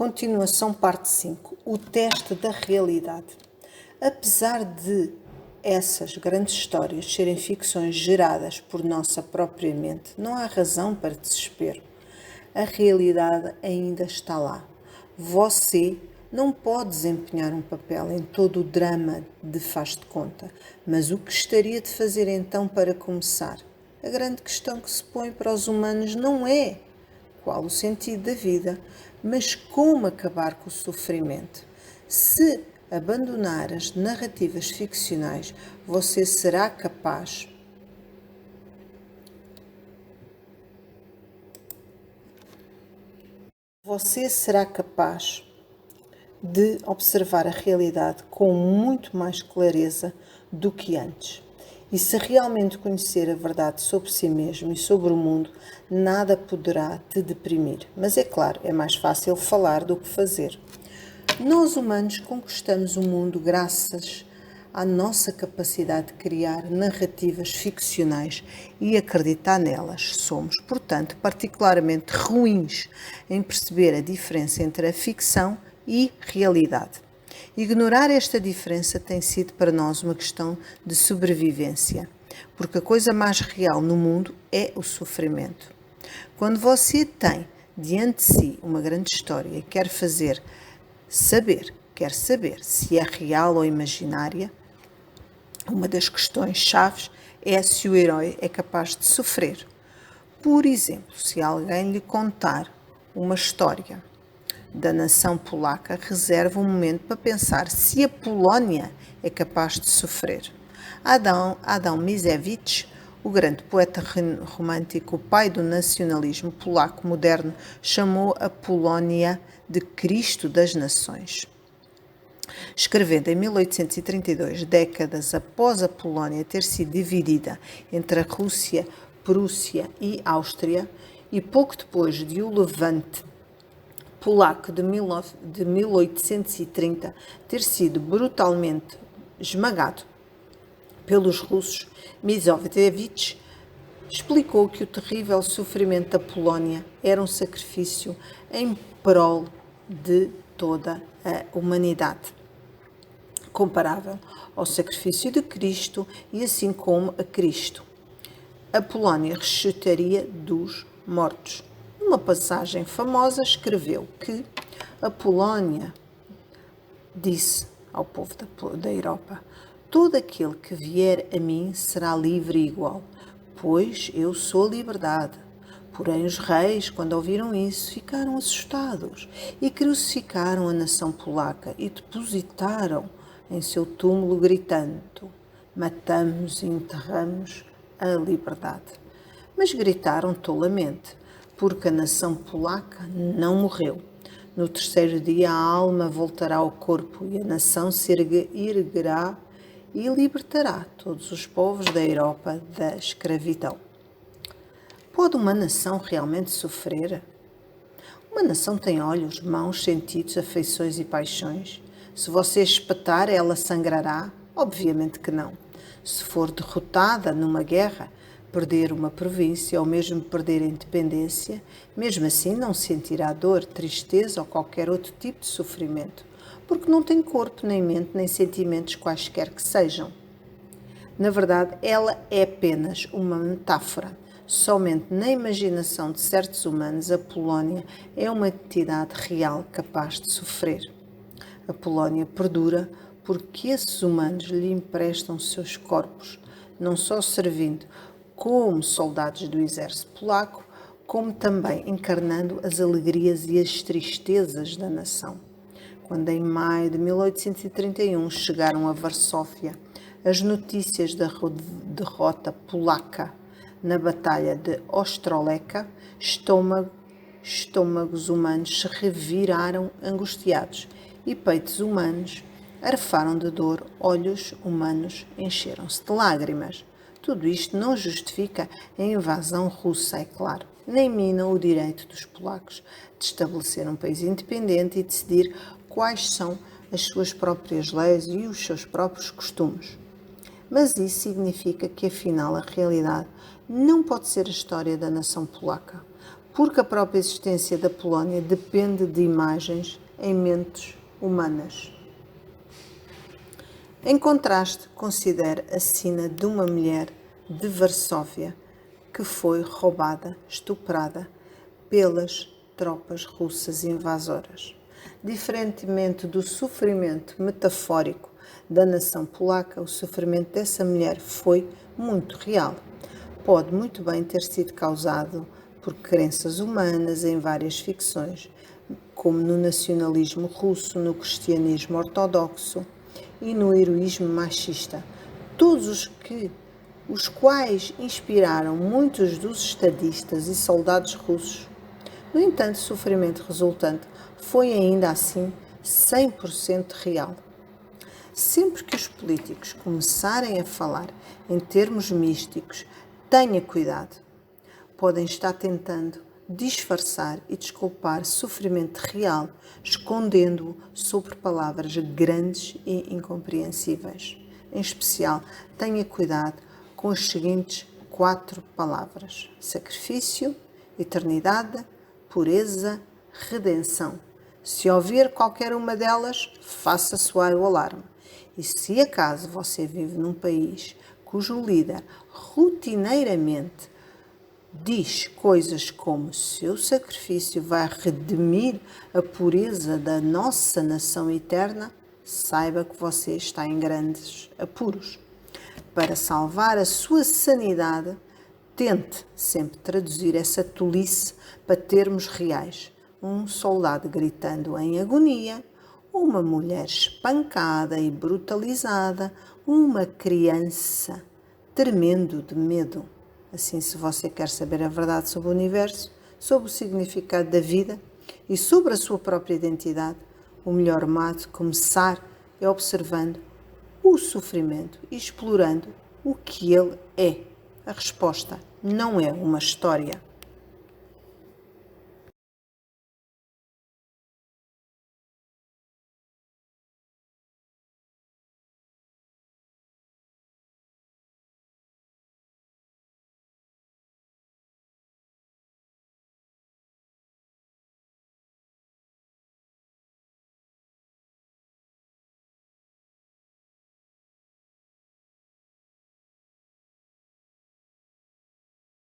Continuação, parte 5. O teste da realidade. Apesar de essas grandes histórias serem ficções geradas por nossa própria mente, não há razão para desespero. A realidade ainda está lá. Você não pode desempenhar um papel em todo o drama de faz de conta, mas o que gostaria de fazer então para começar? A grande questão que se põe para os humanos não é qual o sentido da vida, mas como acabar com o sofrimento. Se abandonar as narrativas ficcionais, você será capaz de observar a realidade com muito mais clareza do que antes. E se realmente conhecer a verdade sobre si mesmo e sobre o mundo, nada poderá te deprimir. Mas é claro, é mais fácil falar do que fazer. Nós humanos conquistamos o mundo graças à nossa capacidade de criar narrativas ficcionais e acreditar nelas. Somos, portanto, particularmente ruins em perceber a diferença entre a ficção e realidade. Ignorar esta diferença tem sido para nós uma questão de sobrevivência, porque a coisa mais real no mundo é o sofrimento. Quando você tem diante de si uma grande história e quer saber se é real ou imaginária, uma das questões chaves é se o herói é capaz de sofrer. Por exemplo, se alguém lhe contar uma história da nação polaca, reserva um momento para pensar se a Polónia é capaz de sofrer. Adam Mickiewicz, o grande poeta romântico, o pai do nacionalismo polaco moderno, chamou a Polónia de Cristo das Nações. Escrevendo em 1832, décadas após a Polónia ter sido dividida entre a Rússia, Prússia e Áustria, e pouco depois de o levante polaco de 1830 ter sido brutalmente esmagado pelos russos, Mickiewicz explicou que o terrível sofrimento da Polónia era um sacrifício em prol de toda a humanidade, comparável ao sacrifício de Cristo, e assim como a Cristo, a Polónia ressuscitaria dos mortos. Numa passagem famosa escreveu que a Polónia disse ao povo da Europa: todo aquele que vier a mim será livre e igual, pois eu sou a liberdade. Porém os reis, quando ouviram isso, ficaram assustados e crucificaram a nação polaca e depositaram em seu túmulo gritando: matamos e enterramos a liberdade. Mas gritaram tolamente, porque a nação polaca não morreu. No terceiro dia a alma voltará ao corpo e a nação se erguerá e libertará todos os povos da Europa da escravidão. Pode uma nação realmente sofrer? Uma nação tem olhos, mãos, sentidos, afeições e paixões. Se você espetar, ela sangrará? Obviamente que não. Se for derrotada numa guerra, perder uma província ou mesmo perder a independência, mesmo assim não sentirá dor, tristeza ou qualquer outro tipo de sofrimento, porque não tem corpo, nem mente, nem sentimentos quaisquer que sejam. Na verdade, ela é apenas uma metáfora. Somente na imaginação de certos humanos a Polónia é uma entidade real capaz de sofrer. A Polónia perdura porque esses humanos lhe emprestam seus corpos, não só servindo como soldados do exército polaco, como também encarnando as alegrias e as tristezas da nação. Quando em maio de 1831 chegaram a Varsóvia as notícias da derrota polaca na Batalha de Ostrołęka, estômagos humanos se reviraram angustiados e peitos humanos arfaram de dor, olhos humanos encheram-se de lágrimas. Tudo isto não justifica a invasão russa, é claro, nem mina o direito dos polacos de estabelecer um país independente e decidir quais são as suas próprias leis e os seus próprios costumes. Mas isso significa que, afinal, a realidade não pode ser a história da nação polaca, porque a própria existência da Polónia depende de imagens em mentes humanas. Em contraste, considere a sina de uma mulher de Varsóvia que foi roubada, estuprada pelas tropas russas invasoras. Diferentemente do sofrimento metafórico da nação polaca, o sofrimento dessa mulher foi muito real. Pode muito bem ter sido causado por crenças humanas em várias ficções, como no nacionalismo russo, no cristianismo ortodoxo e no heroísmo machista, todos os quais inspiraram muitos dos estadistas e soldados russos. No entanto, o sofrimento resultante foi ainda assim 100% real. Sempre que os políticos começarem a falar em termos místicos, tenha cuidado. Podem estar tentando disfarçar e desculpar sofrimento real, escondendo-o sobre palavras grandes e incompreensíveis. Em especial, tenha cuidado com as seguintes 4 palavras: sacrifício, eternidade, pureza, redenção. Se ouvir qualquer uma delas, faça soar o alarme. E se acaso você vive num país cujo líder rotineiramente diz coisas como seu sacrifício vai redimir a pureza da nossa nação eterna, saiba que você está em grandes apuros. Para salvar a sua sanidade, tente sempre traduzir essa tolice para termos reais. Um soldado gritando em agonia, uma mulher espancada e brutalizada, uma criança tremendo de medo. Assim, se você quer saber a verdade sobre o universo, sobre o significado da vida e sobre a sua própria identidade, o melhor modo de começar é observando o sofrimento e explorando o que ele é. A resposta não é uma história.